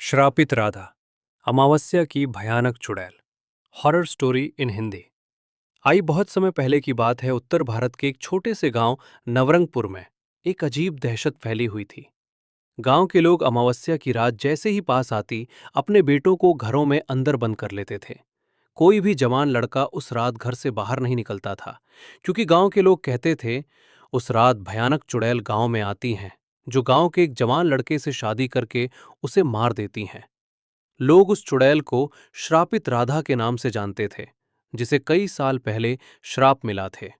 श्रापित राधा, अमावस्या की भयानक चुड़ैल। Horror story in Hindi. आई बहुत समय पहले की बात है। उत्तर भारत के एक छोटे से गांव नवरंगपुर में एक अजीब दहशत फैली हुई थी। गांव के लोग अमावस्या की रात जैसे ही पास आती, अपने बेटों को घरों में अंदर बंद कर लेते थे। कोई भी जवान लड़का उस रात घर से बाहर नहीं निकलता था, क्योंकि गांव के लोग कहते थे उस रात भयानक चुड़ैल गांव में आती हैं, जो गांव के एक जवान लड़के से शादी करके उसे मार देती हैं। लोग उस चुड़ैल को श्रापित राधा के नाम से जानते थे, जिसे कई साल पहले श्राप मिला थे।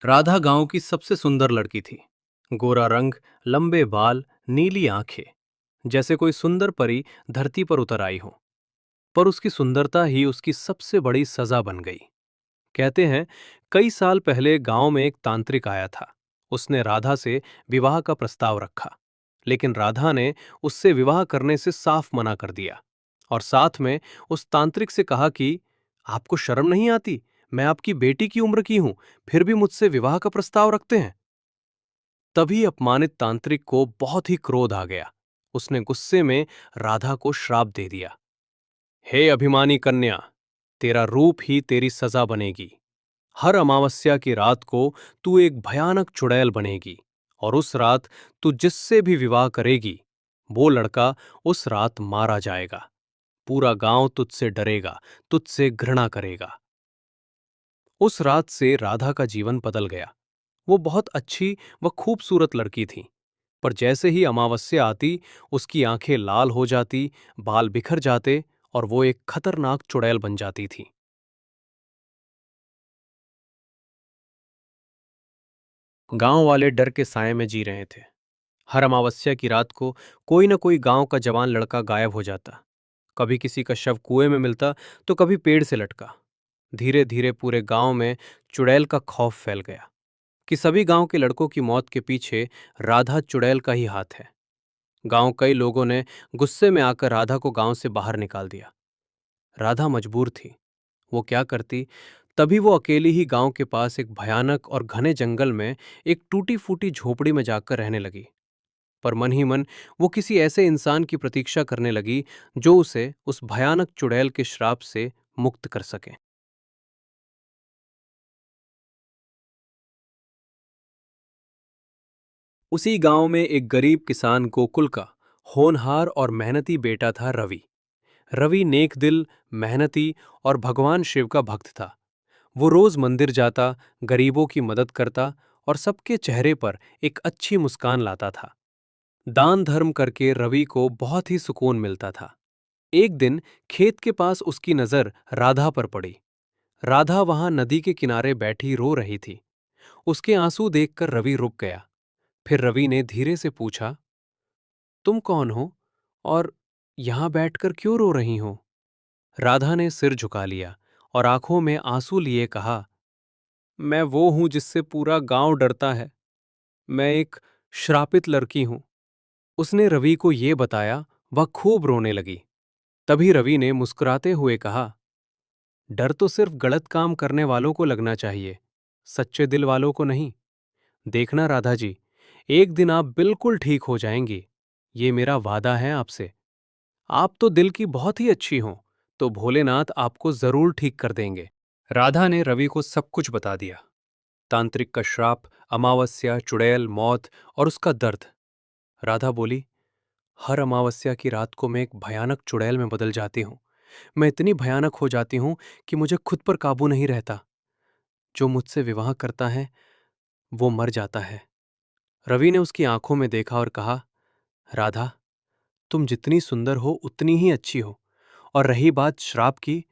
राधा गांव की सबसे सुंदर लड़की थी। गोरा रंग, लंबे बाल, नीली आंखें, जैसे कोई सुंदर परी धरती पर उतर आई हो। पर उसकी सुंदरता ही उसकी सबसे बड़ी सजा बन गई। कहते हैं, कई साल पहले गांव में एक तांत्रिक आया था। उसने राधा से विवाह का प्रस्ताव रखा, लेकिन राधा ने उससे विवाह करने से साफ मना कर दिया। और साथ में उस तांत्रिक से कहा कि आपको शर्म नहीं आती? मैं आपकी बेटी की उम्र की हूं, फिर भी मुझसे विवाह का प्रस्ताव रखते हैं। तभी अपमानित तांत्रिक को बहुत ही क्रोध आ गया। उसने गुस्से में राधा को श्राप दे दिया। हे अभिमानी कन्या, तेरा रूप ही तेरी सजा बनेगी। हर अमावस्या की रात को तू एक भयानक चुड़ैल बनेगी, और उस रात तू जिससे भी विवाह करेगी, वो लड़का उस रात मारा जाएगा। पूरा गांव तुझसे डरेगा, तुझसे घृणा करेगा। उस रात से राधा का जीवन बदल गया। वो बहुत अच्छी व खूबसूरत लड़की थी, पर जैसे ही अमावस्या आती, उसकी आंखें लाल हो जाती, बाल बिखर जाते, और वो एक खतरनाक चुड़ैल बन जाती थी। गांव वाले डर के साए में जी रहे थे। हर अमावस्या की रात को कोई न कोई गांव का जवान लड़का गायब हो जाता। कभी किसी का शव कुएं में मिलता, तो कभी पेड़ से लटका। धीरे धीरे पूरे गांव में चुड़ैल का खौफ फैल गया कि सभी गांव के लड़कों की मौत के पीछे राधा चुड़ैल का ही हाथ है। गांव कई लोगों ने गुस्से में आकर राधा को गांव से बाहर निकाल दिया। राधा मजबूर थी। वो क्या करती? तभी वो अकेली ही गांव के पास एक भयानक और घने जंगल में एक टूटी फूटी झोपड़ी में जाकर रहने लगी। पर मन ही मन वो किसी ऐसे इंसान की प्रतीक्षा करने लगी, जो उसे उस भयानक चुड़ैल के श्राप से मुक्त कर सके। उसी गांव में एक गरीब किसान गोकुल का होनहार और मेहनती बेटा था रवि। रवि नेक दिल, मेहनती और भगवान शिव का भक्त था। वो रोज मंदिर जाता, गरीबों की मदद करता और सबके चेहरे पर एक अच्छी मुस्कान लाता था। दान धर्म करके रवि को बहुत ही सुकून मिलता था। एक दिन खेत के पास उसकी नजर राधा पर पड़ी। राधा वहां नदी के किनारे बैठी रो रही थी। उसके आंसू देखकर रवि रुक गया। फिर रवि ने धीरे से पूछा, तुम कौन हो और यहां बैठकर क्यों रो रही हो? राधा ने सिर झुका लिया और आंखों में आंसू लिए कहा, मैं वो हूं जिससे पूरा गांव डरता है। मैं एक श्रापित लड़की हूं। उसने रवि को ये बताया। वह खूब रोने लगी। तभी रवि ने मुस्कुराते हुए कहा, डर तो सिर्फ गलत काम करने वालों को लगना चाहिए, सच्चे दिल वालों को नहीं। देखना राधा जी, एक दिन आप बिल्कुल ठीक हो जाएंगी। ये मेरा वादा है आपसे। आप तो दिल की बहुत ही अच्छी हों, तो भोलेनाथ आपको जरूर ठीक कर देंगे। राधा ने रवि को सब कुछ बता दिया। तांत्रिक का श्राप, अमावस्या, चुड़ैल, मौत और उसका दर्द। राधा बोली, हर अमावस्या की रात को मैं एक भयानक चुड़ैल में बदल जाती हूँ। मैं इतनी भयानक हो जाती हूँ कि मुझे खुद पर काबू नहीं रहता। जो मुझसे विवाह करता है वो मर जाता है। रवि ने उसकी आंखों में देखा और कहा, राधा, तुम जितनी सुंदर हो उतनी ही अच्छी हो। और रही बात श्राप की,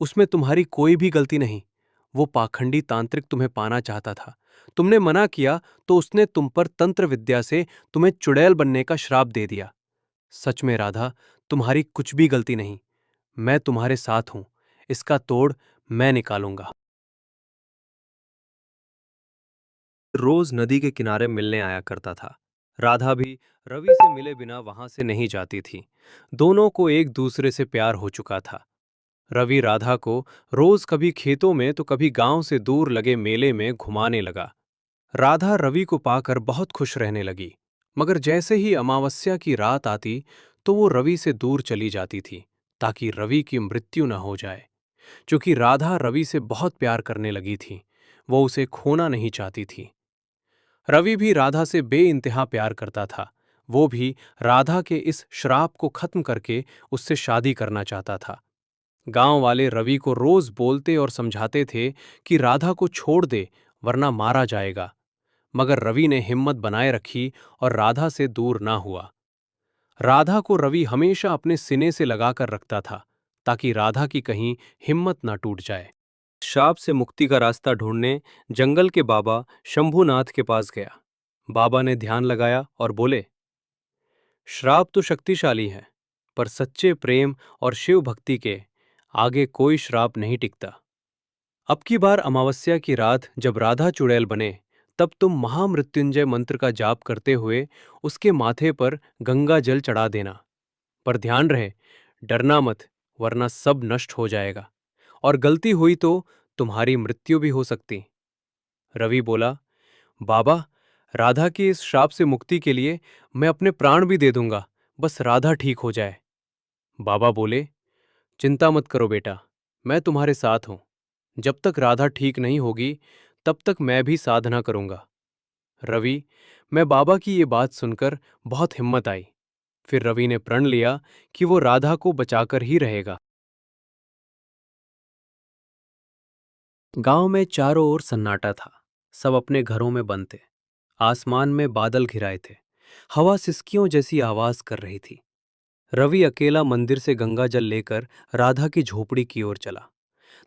उसमें तुम्हारी कोई भी गलती नहीं। वो पाखंडी तांत्रिक तुम्हें पाना चाहता था। तुमने मना किया तो उसने तुम पर तंत्र विद्या से तुम्हें चुड़ैल बनने का श्राप दे दिया। सच में राधा, तुम्हारी कुछ भी गलती नहीं। मैं तुम्हारे साथ हूं। इसका तोड़ मैं निकालूंगा। रोज नदी के किनारे मिलने आया करता था। राधा भी रवि से मिले बिना वहां से नहीं जाती थी। दोनों को एक दूसरे से प्यार हो चुका था। रवि राधा को रोज कभी खेतों में तो कभी गांव से दूर लगे मेले में घुमाने लगा। राधा रवि को पाकर बहुत खुश रहने लगी, मगर जैसे ही अमावस्या की रात आती तो वो रवि से दूर चली जाती थी, ताकि रवि की मृत्यु न हो जाए। क्योंकि राधा रवि से बहुत प्यार करने लगी थी, वो उसे खोना नहीं चाहती थी। रवि भी राधा से बेइंतहा प्यार करता था। वो भी राधा के इस श्राप को खत्म करके उससे शादी करना चाहता था। गांव वाले रवि को रोज बोलते और समझाते थे कि राधा को छोड़ दे, वरना मारा जाएगा। मगर रवि ने हिम्मत बनाए रखी और राधा से दूर ना हुआ। राधा को रवि हमेशा अपने सीने से लगाकर रखता था, ताकि राधा की कहीं हिम्मत ना टूट जाए। शाप से मुक्ति का रास्ता ढूंढने जंगल के बाबा शंभूनाथ के पास गया। बाबा ने ध्यान लगाया और बोले, श्राप तो शक्तिशाली है, पर सच्चे प्रेम और शिव भक्ति के आगे कोई श्राप नहीं टिकता। अब की बार अमावस्या की रात जब राधा चुड़ैल बने, तब तुम महामृत्युंजय मंत्र का जाप करते हुए उसके माथे पर गंगा जल चढ़ा देना। पर ध्यान रहे, डरना मत, वरना सब नष्ट हो जाएगा, और गलती हुई तो तुम्हारी मृत्यु भी हो सकती। रवि बोला, बाबा, राधा की इस श्राप से मुक्ति के लिए मैं अपने प्राण भी दे दूंगा, बस राधा ठीक हो जाए। बाबा बोले, चिंता मत करो बेटा, मैं तुम्हारे साथ हूं। जब तक राधा ठीक नहीं होगी, तब तक मैं भी साधना करूंगा। रवि, मैं बाबा की ये बात सुनकर बहुत हिम्मत आई। फिर रवि ने प्रण लिया कि वो राधा को बचाकर ही रहेगा। गांव में चारों ओर सन्नाटा था। सब अपने घरों में बंद थे। आसमान में बादल घिराए थे। हवा सिसकियों जैसी आवाज कर रही थी। रवि अकेला मंदिर से गंगा जल लेकर राधा की झोपड़ी की ओर चला।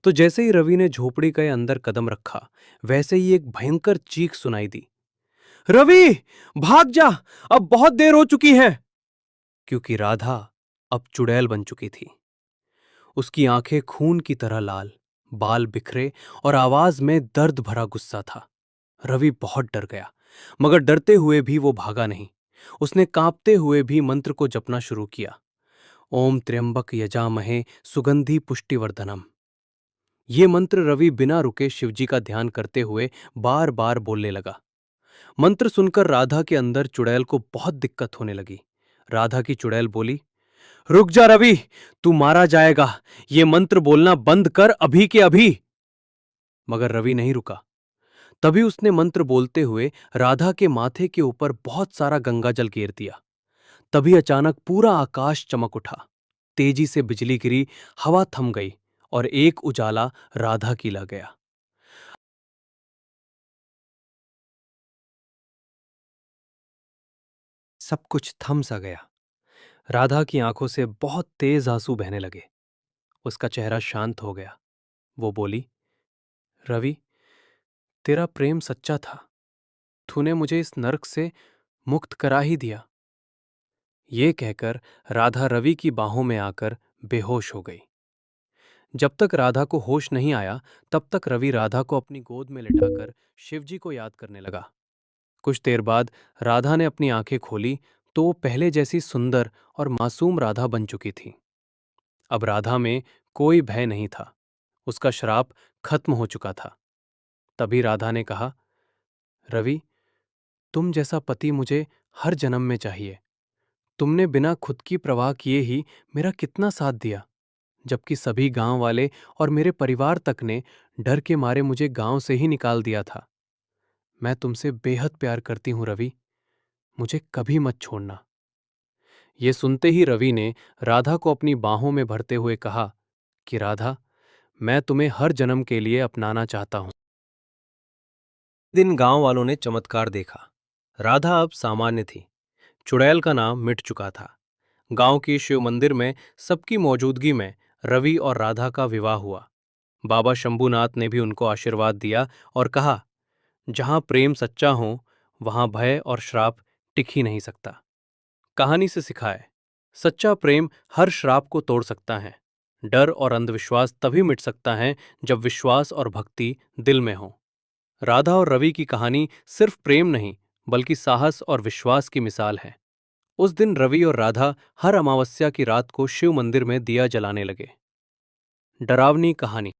तो जैसे ही रवि ने झोपड़ी के अंदर कदम रखा, वैसे ही एक भयंकर चीख सुनाई दी, रवि, भाग जा, अब बहुत देर हो चुकी है। क्योंकि राधा अब चुड़ैल बन चुकी थी। उसकी आंखें खून की तरह लाल, बाल बिखरे और आवाज में दर्द भरा गुस्सा था। रवि बहुत डर गया, मगर डरते हुए भी वो भागा नहीं। उसने कांपते हुए भी मंत्र को जपना शुरू किया। ओम त्र्यंबक यजामहे सुगंधि पुष्टिवर्धनम। ये मंत्र रवि बिना रुके शिवजी का ध्यान करते हुए बार बार बोलने लगा। मंत्र सुनकर राधा के अंदर चुड़ैल को बहुत दिक्कत होने लगी। राधा की चुड़ैल बोली, रुक जा रवि, तू मारा जाएगा। ये मंत्र बोलना बंद कर अभी के अभी। मगर रवि नहीं रुका। तभी उसने मंत्र बोलते हुए राधा के माथे के ऊपर बहुत सारा गंगाजल गेर दिया। तभी अचानक पूरा आकाश चमक उठा। तेजी से बिजली गिरी, हवा थम गई और एक उजाला राधा की ला गया। सब कुछ थम सा गया। राधा की आंखों से बहुत तेज आंसू बहने लगे। उसका चेहरा शांत हो गया। वो बोली, रवि, तेरा प्रेम सच्चा था। तूने मुझे इस नरक से मुक्त करा ही दिया। ये कहकर राधा रवि की बाहों में आकर बेहोश हो गई। जब तक राधा को होश नहीं आया, तब तक रवि राधा को अपनी गोद में लिटाकर शिवजी को याद करने लगा। कुछ देर बाद राधा ने अपनी आंखें खोली तो वो पहले जैसी सुंदर और मासूम राधा बन चुकी थी। अब राधा में कोई भय नहीं था। उसका श्राप खत्म हो चुका था। तभी राधा ने कहा, रवि, तुम जैसा पति मुझे हर जन्म में चाहिए। तुमने बिना खुद की परवाह किए ही मेरा कितना साथ दिया, जबकि सभी गांव वाले और मेरे परिवार तक ने डर के मारे मुझे गांव से ही निकाल दिया था। मैं तुमसे बेहद प्यार करती हूं रवि, मुझे कभी मत छोड़ना। ये सुनते ही रवि ने राधा को अपनी बाहों में भरते हुए कहा कि राधा, मैं तुम्हें हर जन्म के लिए अपनाना चाहता हूं। दिन गांव वालों ने चमत्कार देखा। राधा अब सामान्य थी। चुड़ैल का नाम मिट चुका था। गांव की शिव मंदिर में सबकी मौजूदगी में रवि और राधा का विवाह हुआ। बाबा शंभूनाथ ने भी उनको आशीर्वाद दिया और कहा, जहां प्रेम सच्चा हो, वहां भय और श्राप टिक ही नहीं सकता। कहानी से सिखाए, सच्चा प्रेम हर श्राप को तोड़ सकता है। डर और अंधविश्वास तभी मिट सकता है जब विश्वास और भक्ति दिल में हो। राधा और रवि की कहानी सिर्फ प्रेम नहीं, बल्कि साहस और विश्वास की मिसाल है। उस दिन रवि और राधा हर अमावस्या की रात को शिव मंदिर में दिया जलाने लगे। डरावनी कहानी।